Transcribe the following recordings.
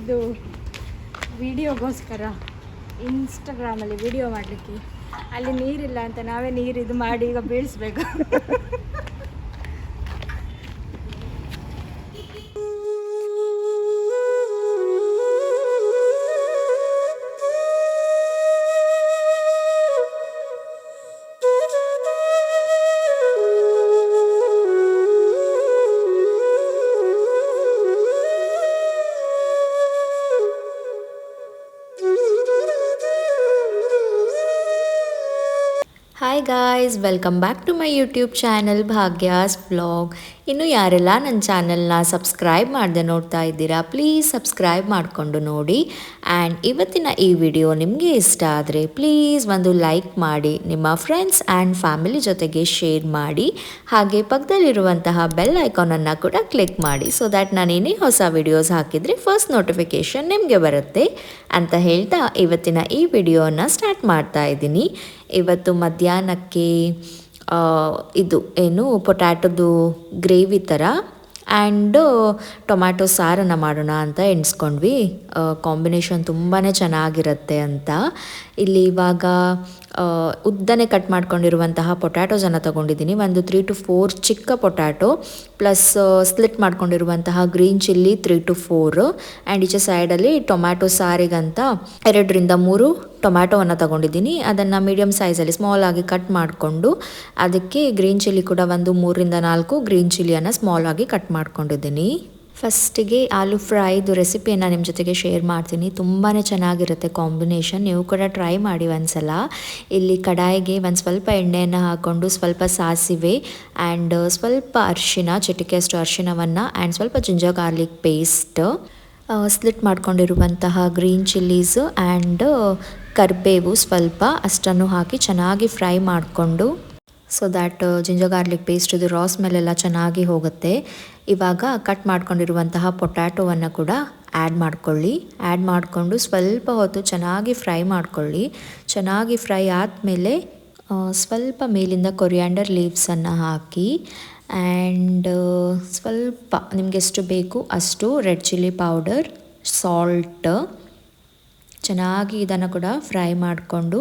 ಇದು ವಿಡಿಯೋಗೋಸ್ಕರ ಇನ್ಸ್ಟಾಗ್ರಾಮಲ್ಲಿ ವಿಡಿಯೋ ಮಾಡಲಿಕ್ಕೆ. ಅಲ್ಲಿ ನೀರಿಲ್ಲ ಅಂತ ನಾವೇ ನೀರು ಇದು ಮಾಡಿ ಈಗ ಬೀಳಿಸ್ಬೇಕು. Hi guys, welcome back to my YouTube channel Bhagya's vlog. ಇನ್ನು ಯಾರೆಲ್ಲ ನನ್ನ ಚಾನಲ್ನ ಸಬ್ಸ್ಕ್ರೈಬ್ ಮಾಡದೆ ನೋಡ್ತಾ ಇದ್ದೀರಾ, ಪ್ಲೀಸ್ ಸಬ್ಸ್ಕ್ರೈಬ್ ಮಾಡಿಕೊಂಡು ನೋಡಿ. ಆ್ಯಂಡ್ ಇವತ್ತಿನ ಈ ವಿಡಿಯೋ ನಿಮಗೆ ಇಷ್ಟ ಆದರೆ ಪ್ಲೀಸ್ ಒಂದು ಲೈಕ್ ಮಾಡಿ, ನಿಮ್ಮ ಫ್ರೆಂಡ್ಸ್ ಆ್ಯಂಡ್ ಫ್ಯಾಮಿಲಿ ಜೊತೆಗೆ ಶೇರ್ ಮಾಡಿ. ಹಾಗೆ ಪಕ್ಕದಲ್ಲಿರುವಂತಹ ಬೆಲ್ ಐಕಾನನ್ನು ಕೂಡ ಕ್ಲಿಕ್ ಮಾಡಿ, ಸೊ ದ್ಯಾಟ್ ನಾನೇನೇ ಹೊಸ ವಿಡಿಯೋಸ್ ಹಾಕಿದರೆ ಫಸ್ಟ್ ನೋಟಿಫಿಕೇಷನ್ ನಿಮಗೆ ಬರುತ್ತೆ ಅಂತ ಹೇಳ್ತಾ ಇವತ್ತಿನ ಈ ವಿಡಿಯೋನ ಸ್ಟಾರ್ಟ್ ಮಾಡ್ತಾ ಇದ್ದೀನಿ. ಇವತ್ತು ಮಧ್ಯಾಹ್ನಕ್ಕೆ ಇದು ಏನು ಪೊಟ್ಯಾಟೊದು ಗ್ರೇವಿ ಥರ ಆ್ಯಂಡ್ ಟೊಮ್ಯಾಟೊ ಸಾರನ್ನು ಮಾಡೋಣ ಅಂತ ಎಣಿಸ್ಕೊಂಡ್ವಿ. ಕಾಂಬಿನೇಷನ್ ತುಂಬಾ ಚೆನ್ನಾಗಿರುತ್ತೆ ಅಂತ. ಇಲ್ಲಿ ಇವಾಗ ಉದ್ದನೆ ಕಟ್ ಮಾಡ್ಕೊಂಡಿರುವಂತಹ ಪೊಟ್ಯಾಟೋಸನ್ನು ತೊಗೊಂಡಿದ್ದೀನಿ. ಒಂದು 3 to 4 ಚಿಕ್ಕ ಪೊಟ್ಯಾಟೊ ಪ್ಲಸ್ ಸ್ಪ್ಲಿಟ್ ಮಾಡ್ಕೊಂಡಿರುವಂತಹ ಗ್ರೀನ್ ಚಿಲ್ಲಿ 3 to 4 ಆ್ಯಂಡ್ ಈಚೆ ಸೈಡಲ್ಲಿ ಟೊಮ್ಯಾಟೊ ಸಾರಿಗಂತ 2 to 3 ಟೊಮ್ಯಾಟೊವನ್ನು ತೊಗೊಂಡಿದ್ದೀನಿ. ಅದನ್ನು ಮೀಡಿಯಮ್ ಸೈಜಲ್ಲಿ ಸ್ಮಾಲ್ ಆಗಿ ಕಟ್ ಮಾಡಿಕೊಂಡು ಅದಕ್ಕೆ ಗ್ರೀನ್ ಚಿಲ್ಲಿ ಕೂಡ ಒಂದು 3 to 4 ಗ್ರೀನ್ ಚಿಲ್ಲಿಯನ್ನು ಸ್ಮಾಲ್ ಆಗಿ ಕಟ್ ಮಾಡ್ಕೊಂಡಿದ್ದೀನಿ. ಫಸ್ಟಿಗೆ ಆಲೂ ಫ್ರೈದು ರೆಸಿಪಿಯನ್ನು ನಿಮ್ಮ ಜೊತೆಗೆ ಶೇರ್ ಮಾಡ್ತೀನಿ. ತುಂಬಾ ಚೆನ್ನಾಗಿರುತ್ತೆ ಕಾಂಬಿನೇಷನ್, ನೀವು ಕೂಡ ಟ್ರೈ ಮಾಡಿ ಒಂದ್ಸಲ. ಇಲ್ಲಿ ಕಡಾಯಿಗೆ ಒಂದು ಸ್ವಲ್ಪ ಎಣ್ಣೆಯನ್ನು ಹಾಕ್ಕೊಂಡು ಸ್ವಲ್ಪ ಸಾಸಿವೆ ಆ್ಯಂಡ್ ಸ್ವಲ್ಪ ಅರಿಶಿನ, ಚಿಟಿಕೆಯಷ್ಟು ಅರಿಶಿನವನ್ನು ಆ್ಯಂಡ್ ಸ್ವಲ್ಪ ಜಿಂಜರ್ ಗಾರ್ಲಿಕ್ ಪೇಸ್ಟ್, ಸ್ಪ್ಲಿಟ್ ಮಾಡ್ಕೊಂಡಿರುವಂತಹ ಗ್ರೀನ್ ಚಿಲ್ಲೀಸು ಆ್ಯಂಡ್ ಕರಿಬೇವು ಸ್ವಲ್ಪ ಅಷ್ಟನ್ನು ಹಾಕಿ ಚೆನ್ನಾಗಿ ಫ್ರೈ ಮಾಡಿಕೊಂಡು, so that ginger garlic paste ಇದು ರಾ ಸ್ಮೆಲ್ಲೆಲ್ಲ ಚೆನ್ನಾಗಿ ಹೋಗುತ್ತೆ. ಇವಾಗ ಕಟ್ ಮಾಡ್ಕೊಂಡಿರುವಂತಹ ಪೊಟ್ಯಾಟೊವನ್ನು ಕೂಡ ಆ್ಯಡ್ ಮಾಡ್ಕೊಳ್ಳಿ. ಆ್ಯಡ್ ಮಾಡಿಕೊಂಡು ಸ್ವಲ್ಪ ಹೊತ್ತು ಚೆನ್ನಾಗಿ ಫ್ರೈ ಮಾಡ್ಕೊಳ್ಳಿ. ಚೆನ್ನಾಗಿ ಫ್ರೈ ಆದಮೇಲೆ ಸ್ವಲ್ಪ ಮೇಲಿಂದ ಕೊರಿಯಾಂಡರ್ ಲೀವ್ಸನ್ನು ಹಾಕಿ ಆ್ಯಂಡ್ ಸ್ವಲ್ಪ ನಿಮಗೆ ಎಷ್ಟು ಬೇಕು ಅಷ್ಟು ರೆಡ್ ಚಿಲ್ಲಿ ಪೌಡರ್, ಸಾಲ್ಟ್, ಚೆನ್ನಾಗಿ ಇದನ್ನು ಕೂಡ ಫ್ರೈ ಮಾಡಿಕೊಂಡು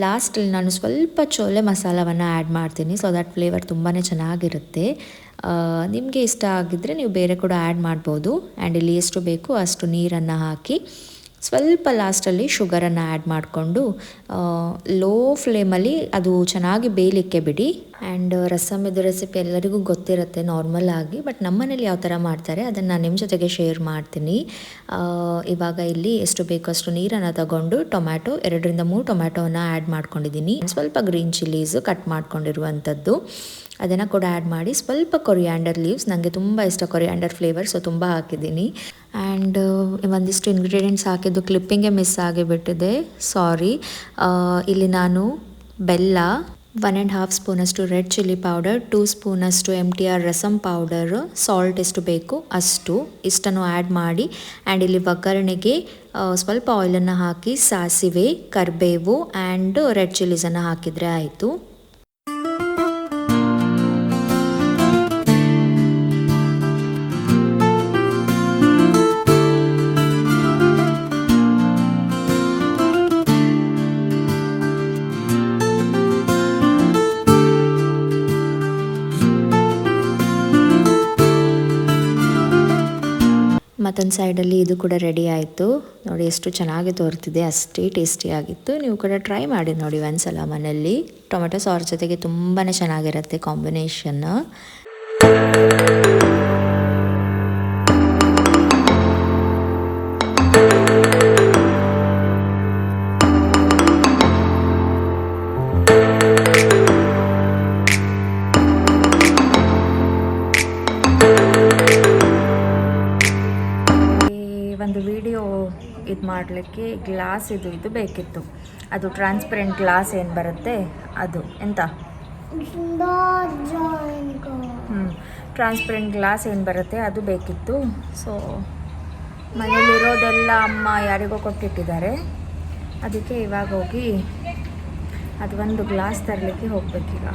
ಲಾಸ್ಟಲ್ಲಿ ನಾನು ಸ್ವಲ್ಪ ಚೋಲೆ ಮಸಾಲವನ್ನು ಆ್ಯಡ್ ಮಾಡ್ತೀನಿ, ಸೊ ದ್ಯಾಟ್ ಫ್ಲೇವರ್ ತುಂಬಾ ಚೆನ್ನಾಗಿರುತ್ತೆ. ನಿಮಗೆ ಇಷ್ಟ ಆಗಿದ್ದರೆ ನೀವು ಬೇರೆ ಕೂಡ ಆ್ಯಡ್ ಮಾಡ್ಬೋದು. ಆ್ಯಂಡ್ ಇಲ್ಲಿ ಎಷ್ಟು ಬೇಕು ಅಷ್ಟು ನೀರನ್ನು ಹಾಕಿ ಸ್ವಲ್ಪ ಲಾಸ್ಟಲ್ಲಿ ಶುಗರನ್ನು ಆ್ಯಡ್ ಮಾಡಿಕೊಂಡು ಲೋ ಫ್ಲೇಮಲ್ಲಿ ಅದು ಚೆನ್ನಾಗಿ ಬೇಯಲಿಕ್ಕೆ ಬಿಡಿ. ಆ್ಯಂಡ್ ರಸಮ್ ಇದು ರೆಸಿಪಿ ಎಲ್ಲರಿಗೂ ಗೊತ್ತಿರುತ್ತೆ ನಾರ್ಮಲ್ ಆಗಿ, ಬಟ್ ನಮ್ಮನೇಲಿ ಯಾವ ಥರ ಮಾಡ್ತಾರೆ ಅದನ್ನು ನಾನು ನಿಮ್ಮ ಜೊತೆಗೆ ಶೇರ್ ಮಾಡ್ತೀನಿ. ಇವಾಗ ಇಲ್ಲಿ ಎಷ್ಟು ಬೇಕು ಅಷ್ಟು ನೀರನ್ನು ತಗೊಂಡು ಟೊಮ್ಯಾಟೊ 2 to 3 ಟೊಮ್ಯಾಟೊವನ್ನು ಆ್ಯಡ್ ಮಾಡ್ಕೊಂಡಿದ್ದೀನಿ. ಸ್ವಲ್ಪ ಗ್ರೀನ್ ಚಿಲ್ಲೀಸು ಕಟ್ ಮಾಡ್ಕೊಂಡಿರುವಂಥದ್ದು ಅದನ್ನು ಕೂಡ ಆ್ಯಡ್ ಮಾಡಿ, ಸ್ವಲ್ಪ ಕೊರಿಯಾಂಡರ್ ಲೀವ್ಸ್, ನನಗೆ ತುಂಬ ಇಷ್ಟ ಕೊರಿಯಾಂಡರ್ ಫ್ಲೇವರ್, ಸೊ ತುಂಬ ಹಾಕಿದ್ದೀನಿ. ಆ್ಯಂಡ್ ಒಂದಿಷ್ಟು ಇಂಗ್ರೀಡಿಯೆಂಟ್ಸ್ ಹಾಕಿದ್ದು ಕ್ಲಿಪ್ಪಿಂಗೇ ಮಿಸ್ ಆಗಿಬಿಟ್ಟಿದೆ, ಸಾರಿ. ಇಲ್ಲಿ ನಾನು ಬೆಲ್ಲ, 1.5 ಸ್ಪೂನಷ್ಟು ರೆಡ್ ಚಿಲ್ಲಿ ಪೌಡರ್, 2 ಸ್ಪೂನಷ್ಟು MTR ರಸಮ್ ಪೌಡರು, ಸಾಲ್ಟ್ ಎಷ್ಟು ಬೇಕು ಅಷ್ಟು ಇಷ್ಟನ್ನು ಆ್ಯಡ್ ಮಾಡಿ ಆ್ಯಂಡ್ ಇಲ್ಲಿ ಒಗ್ಗರಣೆಗೆ ಸ್ವಲ್ಪ ಆಯಿಲನ್ನು ಹಾಕಿ ಸಾಸಿವೆ, ಕರಿಬೇವು ಆ್ಯಂಡ್ ರೆಡ್ ಚಿಲ್ಲೀಸನ್ನು ಹಾಕಿದರೆ ಆಯಿತು. ಮತ್ತೊಂದು ಸೈಡಲ್ಲಿ ಇದು ಕೂಡ ರೆಡಿ ಆಯಿತು. ನೋಡಿ ಎಷ್ಟು ಚೆನ್ನಾಗಿ ತೋರ್ತಿದೆ, ಅಷ್ಟೇ ಟೇಸ್ಟಿಯಾಗಿತ್ತು. ನೀವು ಕೂಡ ಟ್ರೈ ಮಾಡಿ ನೋಡಿ ಒಂದ್ಸಲ ಮನೆಯಲ್ಲಿ. ಟೊಮೆಟೊ ಸಾಸ್ ಜೊತೆಗೆ ತುಂಬಾ ಚೆನ್ನಾಗಿರುತ್ತೆ ಕಾಂಬಿನೇಷನ್. ಒಂದು ವಿಡಿಯೋ ಇದು ಮಾಡಲಿಕ್ಕೆ ಗ್ಲಾಸ್ ಇದು ಬೇಕಿತ್ತು. ಅದು ಟ್ರಾನ್ಸ್ಪರೆಂಟ್ ಗ್ಲಾಸ್ ಏನು ಬರುತ್ತೆ ಅದು, ಎಂತ ಟ್ರಾನ್ಸ್ಪರೆಂಟ್ ಗ್ಲಾಸ್ ಏನು ಬರುತ್ತೆ ಅದು ಬೇಕಿತ್ತು. ಸೊ ಮನೇಲಿರೋದೆಲ್ಲ ಅಮ್ಮ ಯಾರಿಗೋ ಕೊಟ್ಟಿಟ್ಟಿದ್ದಾರೆ, ಅದಕ್ಕೆ ಇವಾಗ ಹೋಗಿ ಅದು ಒಂದು ಗ್ಲಾಸ್ ತರಲಿಕ್ಕೆ ಹೋಗ್ಬೇಕೀಗ.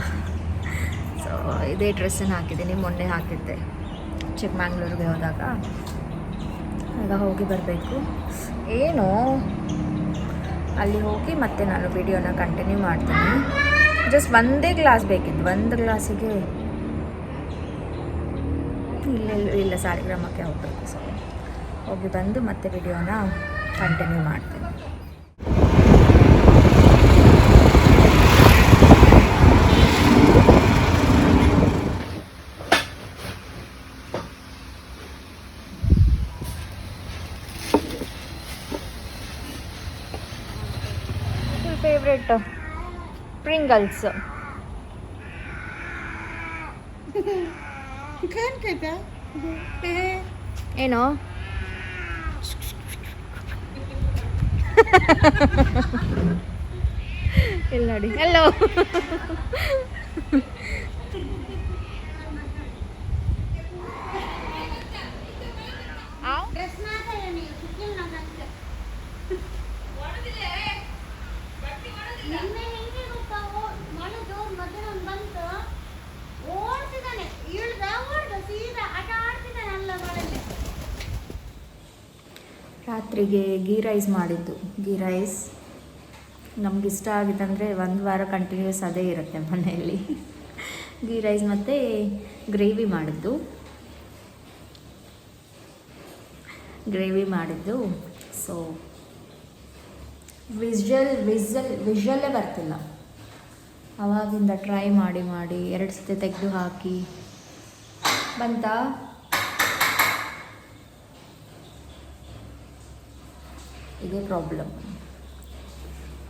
ಸೊ ಇದೇ ಡ್ರೆಸ್ಸನ್ನು ಹಾಕಿದ್ದೀನಿ, ಮೊನ್ನೆ ಹಾಕಿದ್ದೆ ಚಿಕ್ಕಮಂಗ್ಳೂರಿಗೆ ಹೋದಾಗ. ಈಗ ಹೋಗಿ ಬರಬೇಕು. ಏನು ಅಲ್ಲಿ ಹೋಗಿ ಮತ್ತೆ ನಾನು ವಿಡಿಯೋನ ಕಂಟಿನ್ಯೂ ಮಾಡ್ತೀನಿ. ಜಸ್ಟ್ ಒಂದೇ ಗ್ಲಾಸ್ ಬೇಕಿತ್ತು, ಒಂದು ಗ್ಲಾಸಿಗೆ ಇಲ್ಲ ಸಾಲಿಗ್ರಾಮಕ್ಕೆ ಹೋಗಬೇಕು. ಸೊ ಹೋಗಿ ಬಂದು ಮತ್ತೆ ವಿಡಿಯೋನ ಕಂಟಿನ್ಯೂ ಮಾಡ್ತೀನಿ. Favourite Pringles. ಏನೋ ಇಲ್ಲ ನೋಡಿ, ಎಲ್ಲೋ ರಾತ್ರಿಗೆ ಗೀ ರೈಸ್ ಮಾಡಿದ್ದು. ಗೀ ರೈಸ್ ನಮ್ಗೆ ಇಷ್ಟ ಆಗಿತ್ತಂದರೆ ಒಂದು ವಾರ ಕಂಟಿನ್ಯೂಸ್ ಅದೇ ಇರುತ್ತೆ ಮನೆಯಲ್ಲಿ. ಗೀ ರೈಸ್ ಮತ್ತು ಗ್ರೇವಿ ಮಾಡಿದ್ದು. ಸೊ ವಿಷಲ್ಲೇ ಬರ್ತಿಲ್ಲ. ಆವಾಗಿಂದ ಟ್ರೈ ಮಾಡಿ 2 ಸತಿ ತೆಗೆದು ಹಾಕಿ ಬಂತಾ. ಇದೇ ಪ್ರಾಬ್ಲಮ್.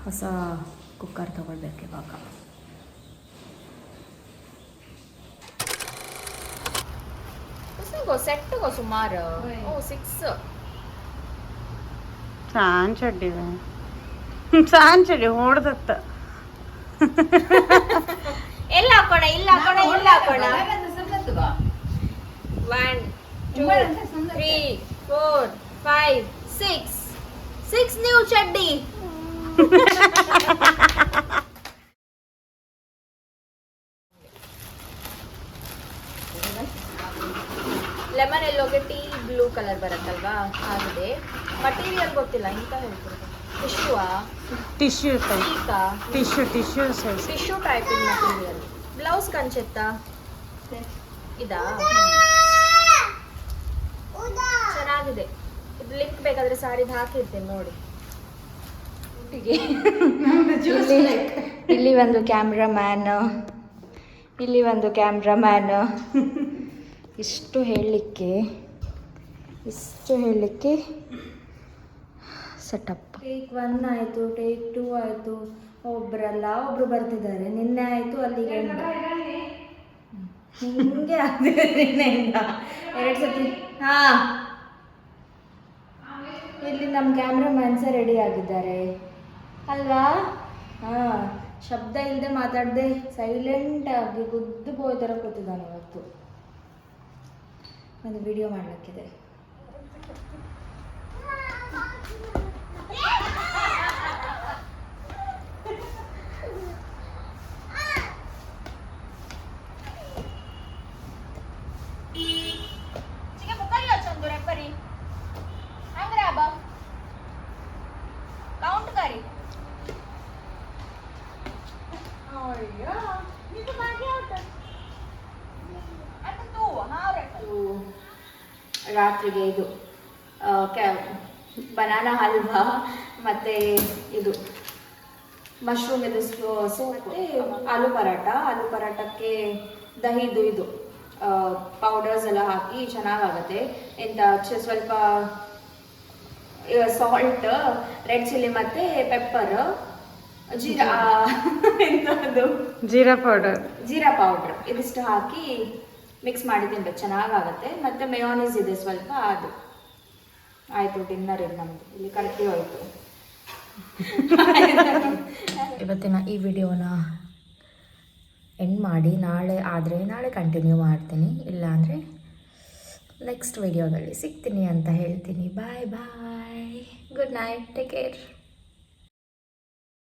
ಹೊಸ ಕುಕ್ಕರ್ ತಗೊಳ್ಬೇಕು ಇವಾಗ. ಸೆಟ್ಗೋ ಸುಮಾರು 6 ಸಾಂಚಡಿ ಹೊಡೆದತ್ತ. ಎಲ್ಲ ಹಾಕೋಣ 1 2 3 4 5 6 ನ್ಯೂ ಚಡ್ಡಿ. ಲೆಮನ್ ಎಲ್ಲೋಗೆ ಟೀ ಬ್ಲೂ ಕಲರ್ ಬರುತ್ತಲ್ವಾ, ಆಗಿದೆ. ಮಟೀರಿಯಲ್ ಗೊತ್ತಿಲ್ಲ, ಇಂತ ಹೇಳ್ತಿರೋದು. Tissue type in material. Blouse ಕಂಚೆತ್ತಾ ಇದಾ, ಚೆನ್ನಾಗಿದೆ. ಇದು ಲಿಂಕ್ ಬೇಕಾದ್ರೆ ಸಾರಿದು ಹಾಕಿರ್ತೇನೆ ನೋಡಿ. ಇಲ್ಲಿ ಒಂದು ಕ್ಯಾಮ್ರಾಮ್ಯಾನ್, ಇಷ್ಟು ಹೇಳಲಿಕ್ಕೆ ಸೆಟಪ್. ಟೇಕ್ 1 ಆಯಿತು, ಟೇಕ್ 2 ಆಯಿತು. ಒಬ್ರು ಬರ್ತಿದ್ದಾರೆ. ನಿನ್ನೆ ಆಯಿತು, ಅಲ್ಲಿಗೆ ಹಿಂಗೆ ಆಗ್ತಿದೆ ನಿನ್ನೆಯಿಂದ 2 ಸತಿ. ಹಾಂ, ಇಲ್ಲಿ ನಮ್ಮ ಕ್ಯಾಮ್ರಾಮ್ಯಾನ್ಸೇ ರೆಡಿ ಆಗಿದ್ದಾರೆ ಅಲ್ವಾ. ಹಾಂ, ಶಬ್ದ ಇಲ್ಲದೆ ಮಾತಾಡದೆ ಸೈಲೆಂಟಾಗಿ ಗುದ್ದು ಬೋಯ್ ಥರ ಕೂತಿದ್ದಾನೆ ಇವತ್ತು. ಒಂದು ವಿಡಿಯೋ ಮಾಡಲಿಕ್ಕಿದೆ. ರಾತ್ರಿಗೆ ಇದು ಬನಾನಾ ಹಲ್ವಾ ಮತ್ತು ಇದು ಮಶ್ರೂಮ್ ಇದು ಸೂಪ್, ಆಲೂ ಪರಾಟಕ್ಕೆ ದಹಿದು ಇದು ಪೌಡರ್ಸ್ ಎಲ್ಲ ಹಾಕಿ ಚೆನ್ನಾಗಾಗತ್ತೆ. ಸ್ವಲ್ಪ ಸಾಲ್ಟ್, ರೆಡ್ ಚಿಲ್ಲಿ ಮತ್ತು ಪೆಪ್ಪರ್, ಜೀರಾ ಪೌಡರ್ ಇದಿಷ್ಟು ಹಾಕಿ ಮಿಕ್ಸ್ ಮಾಡಿ ತಿನ್ಬೇಕು, ಚೆನ್ನಾಗಾಗತ್ತೆ. ಮತ್ತು ಮೇಯೋನೀಸ್ ಇದೆ ಸ್ವಲ್ಪ, ಅದು ಆಯಿತು. ಡಿನ್ನರ್ ಇದು ನಮ್ಮದು ಇಲ್ಲಿ ಕರೆಕ್ಟಿ ಹೋಯಿತು. ಇವತ್ತಿನ ಈ ವಿಡಿಯೋನ ಎಂಡ್ ಮಾಡಿ ನಾಳೆ ಕಂಟಿನ್ಯೂ ಮಾಡ್ತೀನಿ. ಇಲ್ಲಾಂದರೆ ನೆಕ್ಸ್ಟ್ ವಿಡಿಯೋದಲ್ಲಿ ಸಿಗ್ತೀನಿ ಅಂತ ಹೇಳ್ತೀನಿ. ಬಾಯ್, ಗುಡ್ ನೈಟ್, ಟೇಕ್ ಕೇರ್.